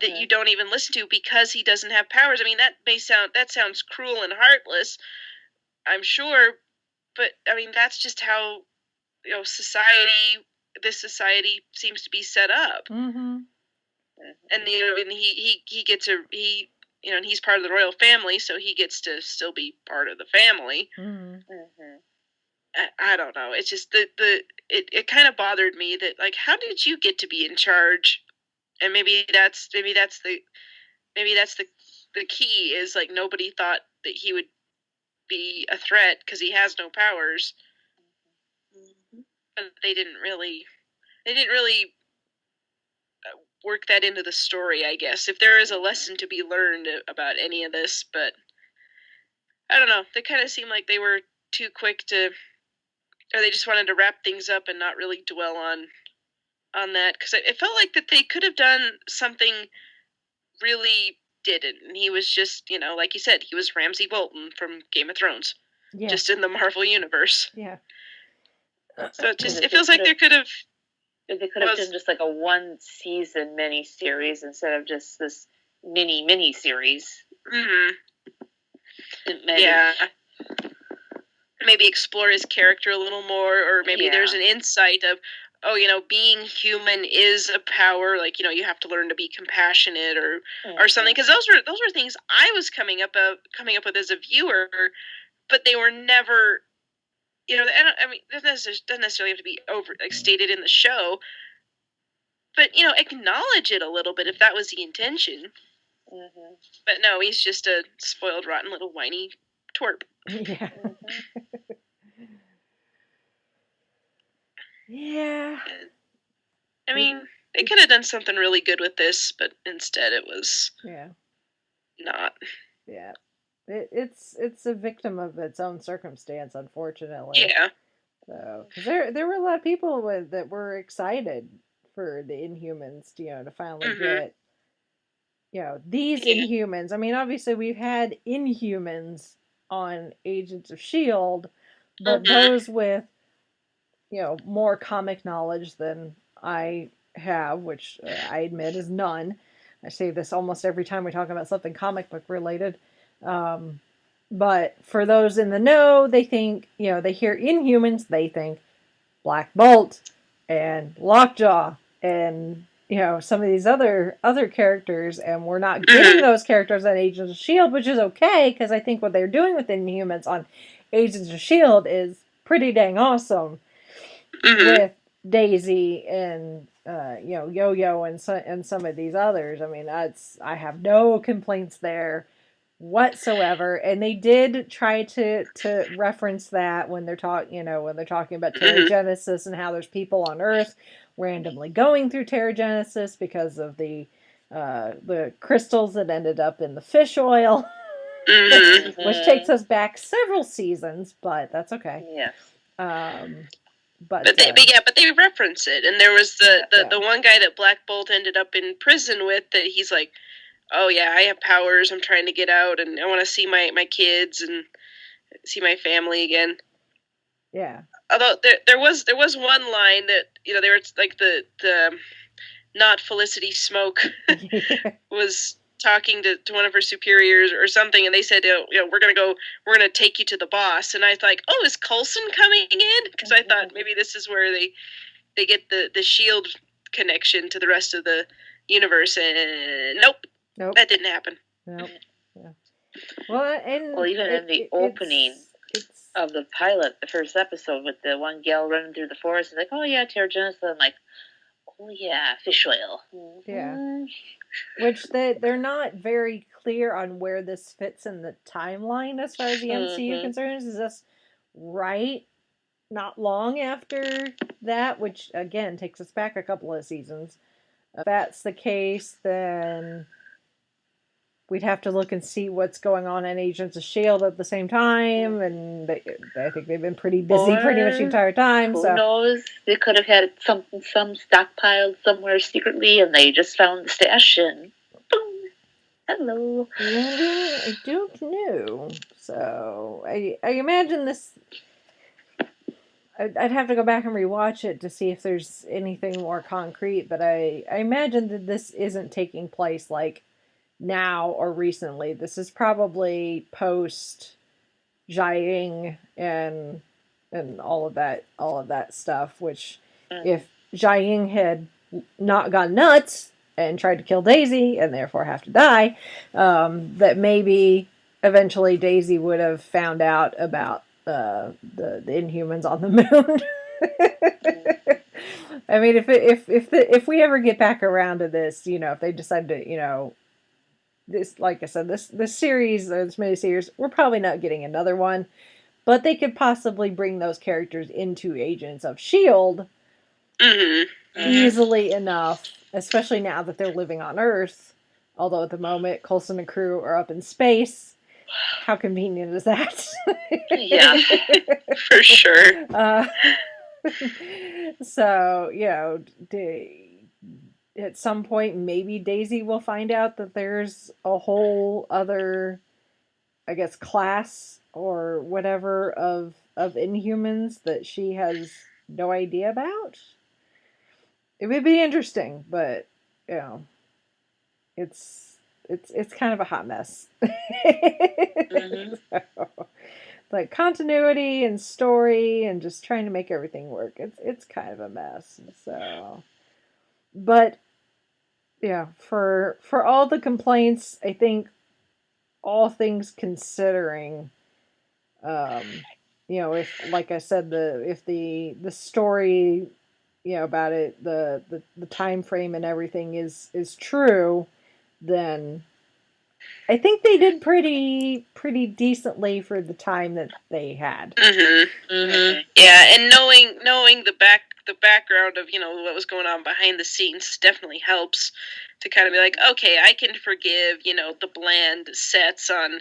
C: that you don't even listen to because he doesn't have powers. I mean, that sounds cruel and heartless, I'm sure, but I mean, that's just how, you know, this society seems to be set up. And you know, and he you know, and he's part of the royal family, so he gets to still be part of the family. I don't know. It's just it kind of bothered me that, like, how did you get to be in charge? And maybe that's the key is, like, nobody thought that he would be a threat because he has no powers. But they didn't really work that into the story, I guess. If there is a lesson to be learned about any of this, but I don't know. They kind of seemed like they were too quick to, or they just wanted to wrap things up and not really dwell on that, because it felt like that they could have done something really didn't. And he was just, you know, like you said, he was Ramsay Bolton from Game of Thrones, just in the Marvel universe.
B: Yeah.
C: So it feels like they could have
D: done just like a 1-season mini-series instead of just this mini-series.
C: Yeah. Maybe explore his character a little more, or maybe there's an insight of, oh, you know, being human is a power. Like, you know, you have to learn to be compassionate or something. Because those were things I was coming up with as a viewer, but they were never, you know. I mean, it doesn't necessarily have to be stated in the show, but, you know, acknowledge it a little bit if that was the intention. But no, he's just a spoiled, rotten little whiny twerp.
B: Yeah. Yeah.
C: I mean, they could have done something really good with this, but instead it was not.
B: Yeah. It's a victim of its own circumstance, unfortunately.
C: Yeah.
B: So, because there were a lot of people that were excited for the Inhumans, you know, to finally get, you know, these Inhumans. I mean, obviously we've had Inhumans on Agents of S.H.I.E.L.D., but those with, more comic knowledge than I have, which I admit is none. I say this almost every time we talk about something comic book related. But for those in the know, they think, they hear Inhumans, they think Black Bolt and Lockjaw and some of these other characters, and we're not getting those characters on Agents of S.H.I.E.L.D., which is okay, because I think what they're doing with Inhumans on Agents of S.H.I.E.L.D. is pretty dang awesome. With Daisy and Yo-Yo and some of these others. I mean, I have no complaints there whatsoever. And they did try to reference that when they're talking about Terrigenesis and how there's people on Earth randomly going through Terrigenesis because of the crystals that ended up in the fish oil, which takes us back several seasons, but that's okay.
D: Yeah.
C: But they reference it, and there was the one guy that Black Bolt ended up in prison with, that he's like, oh yeah, I have powers, I'm trying to get out, and I want to see my kids and see my family again.
B: Yeah.
C: Although there was one line that they were like the not Felicity Smoke was talking to one of her superiors or something, and they said, we're gonna take you to the boss, and I was like, oh, is Coulson coming in? Because I thought maybe this is where they get the S.H.I.E.L.D. connection to the rest of the universe, and nope, that didn't happen.
B: Nope. Yeah. Well,
D: even in the opening of the pilot, the first episode, with the one gal running through the forest, and like, oh yeah, Terrigenesis, I'm like, oh yeah, fish oil.
B: Yeah. Which they're not very clear on where this fits in the timeline as far as the MCU concerns. Is this right not long after that, which again takes us back a couple of seasons? If that's the case, then we'd have to look and see what's going on in Agents of S.H.I.E.L.D. at the same time, and I think they've been pretty busy pretty much the entire time.
D: Who knows? They could have had some stockpiled somewhere secretly, and they just found the stash, and boom, hello.
B: Yeah, I don't know. So I imagine this. I'd have to go back and rewatch it to see if there's anything more concrete, but I imagine that this isn't taking place like now or recently. This is probably post Jiaying and all of that stuff, which if Jiaying had not gone nuts and tried to kill Daisy and therefore have to die, that maybe eventually Daisy would have found out about the Inhumans on the moon. I mean, if we ever get back around to this, if they decide to, this, like I said, this series, or this miniseries, we're probably not getting another one, but they could possibly bring those characters into Agents of S.H.I.E.L.D. Easily enough, especially now that they're living on Earth. Although at the moment, Coulson and crew are up in space. How convenient is that?
C: Yeah, for sure.
B: So, at some point, maybe Daisy will find out that there's a whole other, I guess, class or whatever of Inhumans that she has no idea about. It would be interesting, but it's kind of a hot mess. So, like continuity and story and just trying to make everything work. It's kind of a mess. So, but yeah, for all the complaints, I think all things considering, if, like I said, if the story, about it, the time frame and everything is true, then I think they did pretty decently for the time that they had.
C: Yeah, and knowing the background of what was going on behind the scenes definitely helps to kind of be like, okay, I can forgive the bland sets on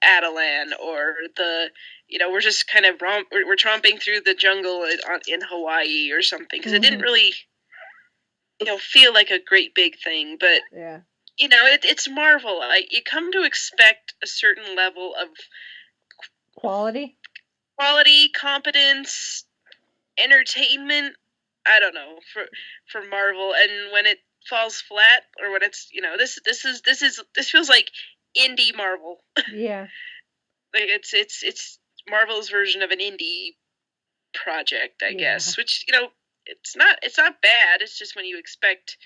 C: Adelan, or the we're just kind of we're tromping through the jungle in Hawaii or something, because it didn't really feel like a great big thing, but
B: yeah.
C: It's Marvel. You come to expect a certain level of
B: quality,
C: competence, entertainment. I don't know, for Marvel, and when it falls flat, or when it's, this feels like indie Marvel.
B: Yeah.
C: Like it's Marvel's version of an indie project, I guess. Which, it's not bad. It's just when you expect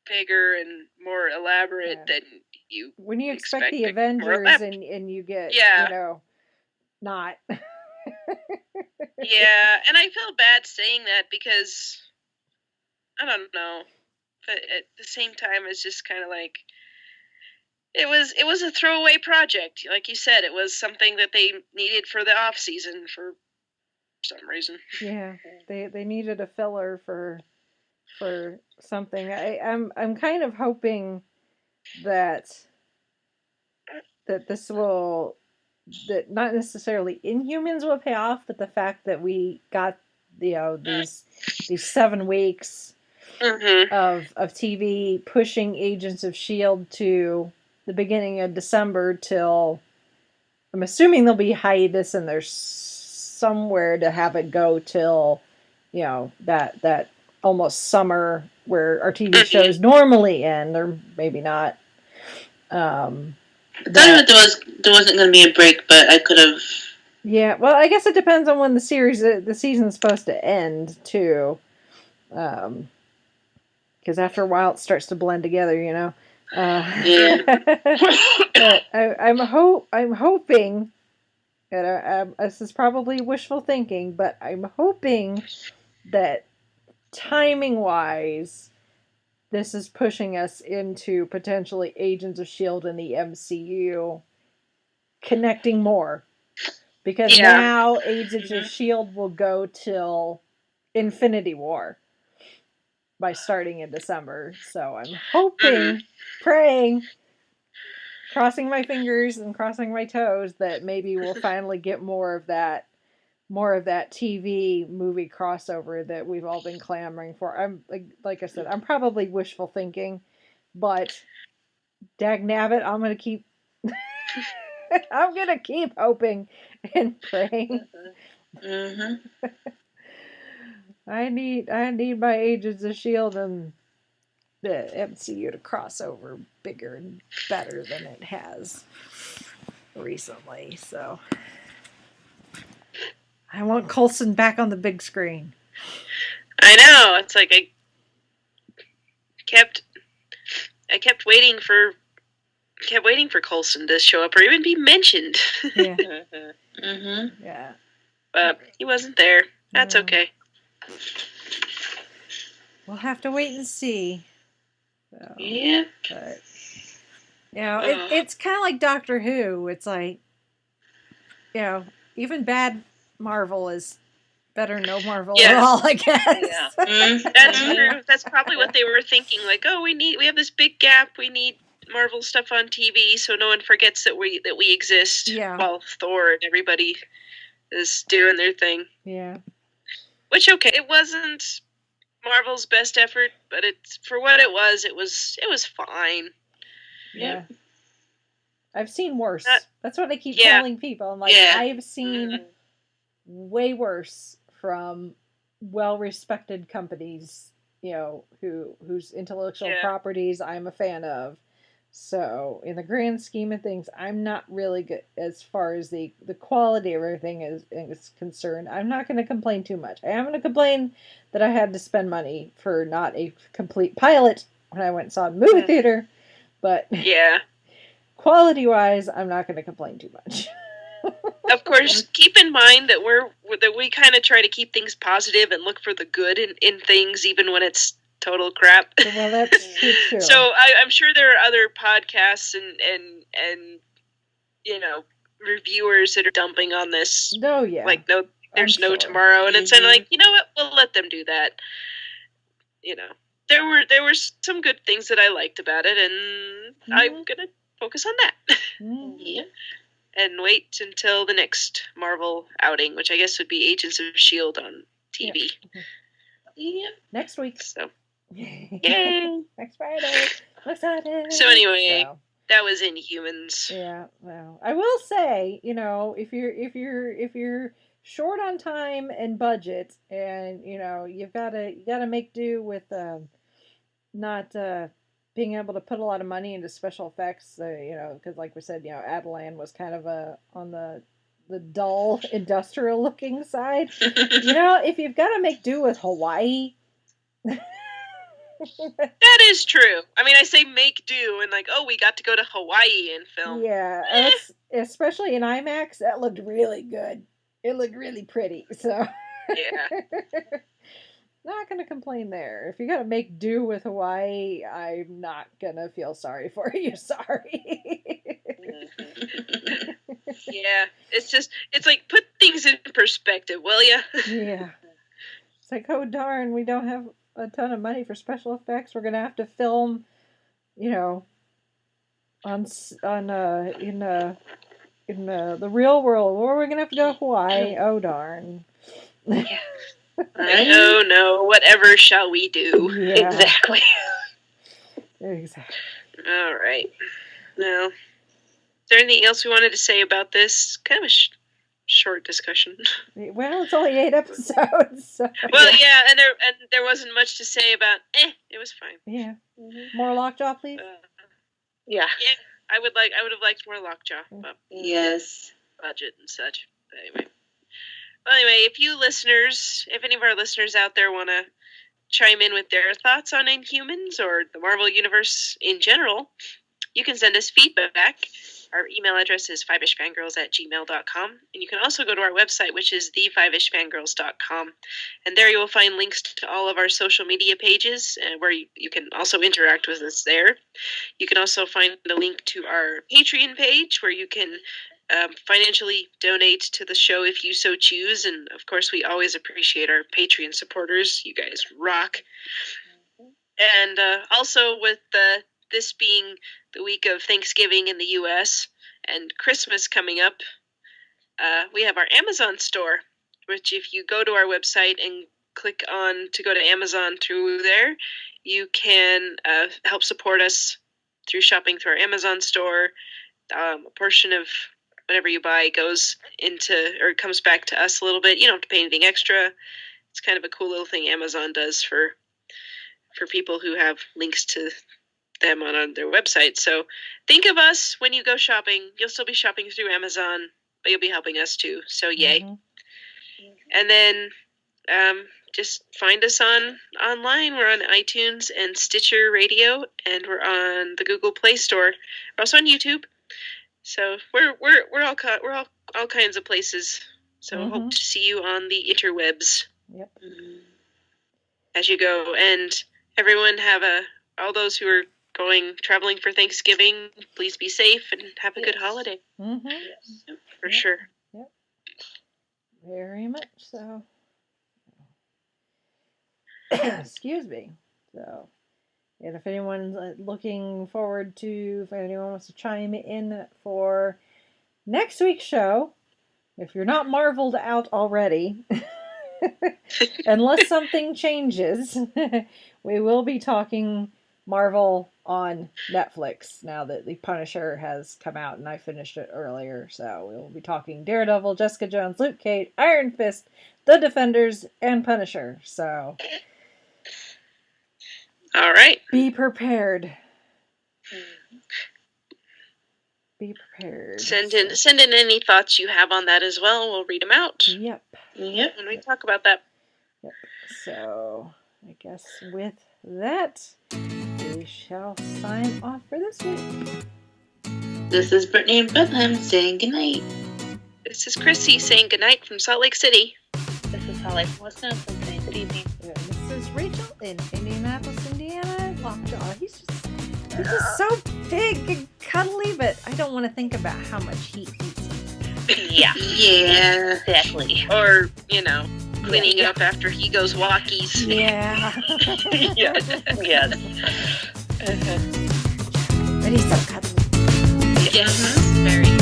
C: bigger and more elaborate than you
B: when you expect the Avengers and you get not.
C: Yeah, and I feel bad saying that because I don't know, but at the same time, it's just kind of like it was a throwaway project, like you said. It was something that they needed for the off season for some reason.
B: Yeah, they needed a filler for something. I'm kind of hoping that this will, that not necessarily Inhumans will pay off, but the fact that we got these 7 weeks of TV pushing Agents of S.H.I.E.L.D. to the beginning of December till, I'm assuming there'll be hiatus and there's somewhere to have it go till, that almost summer where our TV shows normally end, or maybe not.
E: I thought there wasn't going to be a break, but I could have.
B: Yeah, well, I guess it depends on when the season's supposed to end too, because after a while it starts to blend together, Yeah. But I'm hoping, and this is probably wishful thinking, but I'm hoping that timing-wise, this is pushing us into potentially Agents of S.H.I.E.L.D. in the MCU connecting more. Because now Agents of S.H.I.E.L.D. will go till Infinity War by starting in December. So I'm hoping, praying, crossing my fingers and crossing my toes that maybe we'll finally get more of that TV movie crossover that we've all been clamoring for. I'm like I said, I'm probably wishful thinking, but dagnabbit, I'm gonna keep I'm gonna keep hoping and praying. I need my Agents of S.H.I.E.L.D. and the MCU to cross over bigger and better than it has recently. So I want Coulson back on the big screen.
C: I know. It's like I kept waiting for Coulson to show up or even be mentioned.
B: Yeah.
C: Yeah. But he wasn't there. That's okay.
B: We'll have to wait and see. So,
E: yeah.
B: But it's kind of like Doctor Who. It's like, even bad Marvel is better no Marvel at all, I guess.
C: Yeah. That's true. That's probably what they were thinking. Like, we have this big gap. We need Marvel stuff on TV so no one forgets that we exist.
B: Yeah.
C: While Thor and everybody is doing their thing.
B: Yeah.
C: Which, okay, it wasn't Marvel's best effort, but it's for what it was fine.
B: Yeah. I've seen worse. That's what I keep telling people. I'm like, I've seen way worse from well-respected companies, whose intellectual properties I'm a fan of. So, in the grand scheme of things, I'm not really good as far as the quality of everything is concerned. I'm not going to complain too much. I am going to complain that I had to spend money for not a complete pilot when I went and saw it in the movie theater. But quality-wise, I'm not going to complain too much.
C: Of course, keep in mind that we kind of try to keep things positive and look for the good in things, even when it's total crap.
B: Well, that's true.
C: So I'm sure there are other podcasts and reviewers that are dumping on this.
B: Oh yeah.
C: Like there's no tomorrow, and it's like, you know what? We'll let them do that. There were some good things that I liked about it, and I'm gonna focus on that.
B: Yeah.
C: And wait until the next Marvel outing, which I guess would be Agents of S.H.I.E.L.D. on TV.
B: Yeah. Next week.
C: So.
B: Yay! Next Friday. Looks excited.
C: So anyway, that was Inhumans.
B: Yeah. Well, I will say, if you're short on time and budget, and you gotta make do with not being able to put a lot of money into special effects. Because like we said, Adelan was kind of on the dull industrial looking side. If you've got to make do with Hawaii.
C: That is true. I mean, I say make do and like, oh, we got to go to Hawaii in film.
B: Yeah, especially in IMAX, that looked really good. It looked really pretty. So
C: yeah,
B: not gonna complain there. If you got to make do with Hawaii, I'm not gonna feel sorry for you. Sorry.
C: Yeah, it's like put things in perspective, will ya?
B: Yeah. It's like, oh darn, we don't have a ton of money for special effects. We're gonna have to film, in the real world, or we're gonna have to go to Hawaii. Oh darn.
C: Yeah. Oh no, whatever shall we do?
B: Yeah.
C: Exactly.
B: Exactly.
C: All right. Now, is there anything else we wanted to say about this? Kind of a short discussion.
B: Well, it's only 8 episodes. So.
C: Well, yeah, and there wasn't much to say about. It was fine.
B: Yeah. More Lockjaw, please.
D: Yeah.
C: I would have liked more Lockjaw. But
E: Yes.
C: budget and such. But anyway. Well, anyway, if any of our listeners out there want to chime in with their thoughts on Inhumans or the Marvel Universe in general, you can send us feedback. Our email address is fiveishfangirls@gmail.com. And you can also go to our website, which is thefiveishfangirls.com. And there you will find links to all of our social media pages, where you can also interact with us there. You can also find a link to our Patreon page, where you can financially donate to the show if you so choose. And, of course, we always appreciate our Patreon supporters. You guys rock. And also with this being the week of Thanksgiving in the U.S. and Christmas coming up, we have our Amazon store, which if you go to our website and click on to go to Amazon through there, you can help support us through shopping through our Amazon store. A portion of whatever you buy goes comes back to us a little bit. You don't have to pay anything extra. It's kind of a cool little thing Amazon does for people who have links to them on their website. So think of us when you go shopping. You'll still be shopping through Amazon, but you'll be helping us too. So yay. Mm-hmm. And then just find us online. We're on iTunes and Stitcher Radio, and we're on the Google Play Store. We're also on YouTube. So we're all kinds of places. So hope to see you on the interwebs.
B: Yep.
C: As you go, and everyone all those who are traveling for Thanksgiving, please be safe and have a good holiday.
B: Mm-hmm.
C: Yes. For sure.
B: Yep. Very much so. Excuse me. So, and if anyone's looking forward to, if anyone wants to chime in for next week's show, if you're not marveled out already, unless something changes, we will be talking Marvel on Netflix now that The Punisher has come out, and I finished it earlier. So we will be talking Daredevil, Jessica Jones, Luke Cage, Iron Fist, The Defenders, and Punisher. So
C: all right,
B: be prepared. Be prepared.
C: Send in any thoughts you have on that as well. We'll read them out.
B: Yep.
C: When we talk about that.
B: Yep. So I guess with that, we shall sign off for this week.
E: This is Brittany in Bethlehem saying goodnight.
C: This is Chrissy saying goodnight from Salt Lake City.
D: This is Holly from Wisconsin saying good evening.
B: And this is Rachel in Indianapolis, Indiana. Lockjaw. He's just so big and cuddly, but I don't want to think about how much he eats.
D: Yeah.
E: Yeah.
D: Exactly.
C: Or, cleaning up after he goes walkies.
B: Yeah.
D: Yes.
B: But he's so cuddly.
C: Yes, very.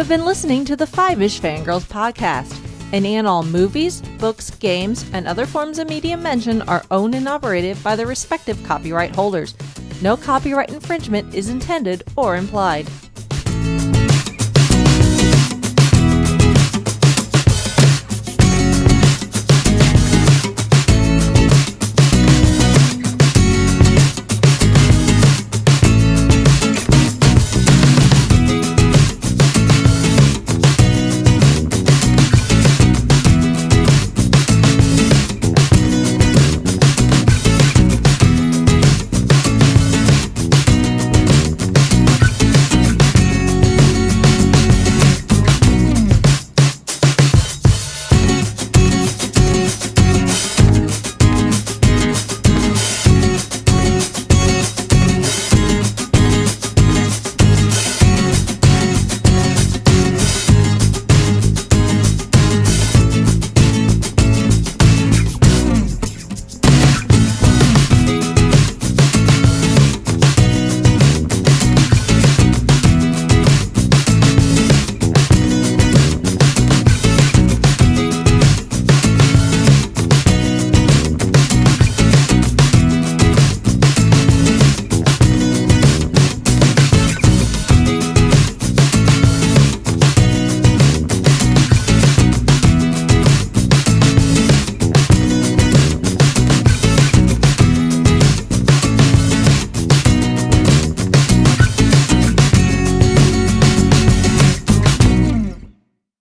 B: have been listening to the Five-ish Fangirls podcast. Any and all movies, books, games, and other forms of media mentioned are owned and operated by the respective copyright holders. No copyright infringement is intended or implied.